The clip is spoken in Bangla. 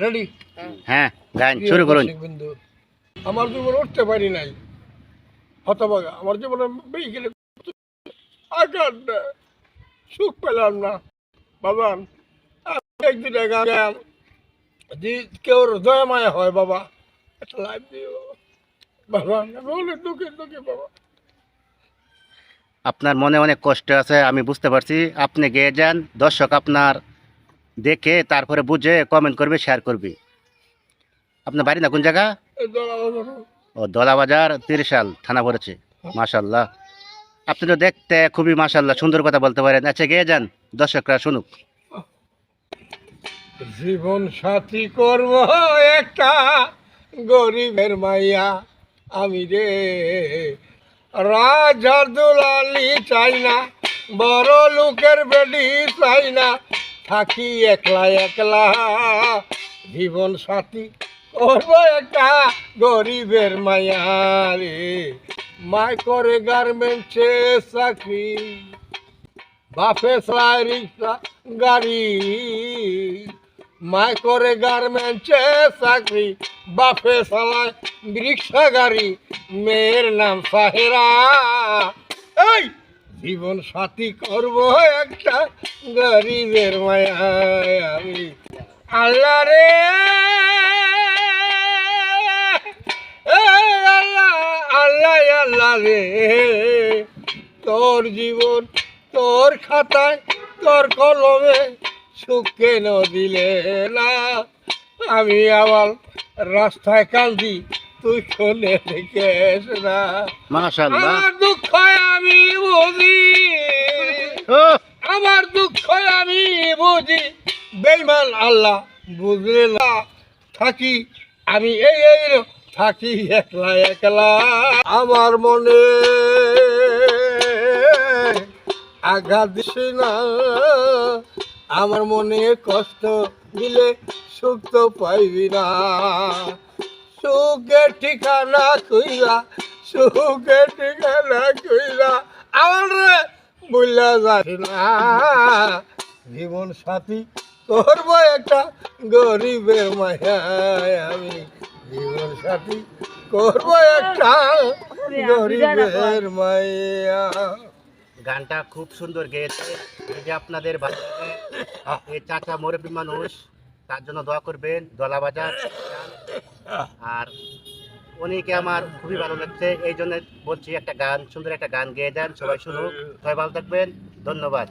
রেডি? হ্যাঁ, গান শুরু করুন। বন্ধু, আমার জীবন উঠতে পারি নাই, হতভাগা আমার জীবনে গেলে আঘাত দেয়, সুখ পেলাম না। বাবান, একদিন গান যদি কেউ দয়া মায়া হয় বাবা, একটা লাইফ দিও বাবা। আমি অনেক দুঃখে দুঃখে বাবা। আপনার মনে অনেক কষ্ট আছে, আমি বুঝতে পারছি। আপনি গেয়ে যান, দর্শক আপনার দেখে তারপরে বুঝে কমেন্ট করবে, শেয়ার করবে। আপনার বাড়ি না কোন জায়গা? এই দয়া বাবা। ও দলাবাজার, ত্রিশাল থানা পড়েছে। মাশাল্লাহ, আপনি তো দেখতে খুবই মাশাল্লাহ সুন্দর কথা বলতে পারেন। আচ্ছা, গেয়ে যান, দর্শকরা শুনুক। জীবন সাথী করব একটা গরিবের মাইয়া আমি রে, রাজার দুলালি চাই না, বড় লোকের বেডি চাই না, থাকি একলা একলা। জীবন সাথী করব একটা গরিবের মাইয়া রে, মাই করে গার্মেন্টসে চাকরি, বাপে চালায় রিক্সা গাড়ি। মায় করে গার্মেন্টসে চাকরি, বাপে চালায় রিক্সা গাড়ি, মেয়ের নাম সাহেরা। এই জীবন সাথী করব একটা গরিবের মায়া আমি। আল্লাহ রে, আল্লাহ আল্লাহ আল্লাহ রে, তোর জীবন তোর খাতায় তোর কলমে সুখ কেন দিলে না? আমি আবার রাস্তায় কান্দি, তুই শোনে দেখিস না। মাশাল্লাহ, আমার দুঃখ আমি বুঝি, ও আমার দুঃখ আমি বুঝি, বেইমান আল্লাহ বুঝলে না। থাকি আমি এই থাকি একলা একলা, আমার মনে আঘাত দিস না, আমার মনে কষ্ট দিলে সুখ তো পাইবি না। সুখের ঠিকানা কইরা, সুখের ঠিকানা কইরা আমার রে বললা যাস না। জীবন সাথী করবো একটা গরিবের মায়া আমি, জীবন সাথী করবো একটা গরিবের মায়া। গানটা খুব সুন্দর গেয়েছে। যদি আপনাদের ভালো লাগে, এই চাচা মুরব্বী মানুষ, তার জন্য দোয়া করবেন। দলাবাজার, আর উনিকে আমার খুবই ভালো লাগছে, এই জন্য বলছি একটা গান, সুন্দর একটা গান গেয়ে দেন, সবাই শুনুক। সবাই ভালো থাকবেন, ধন্যবাদ।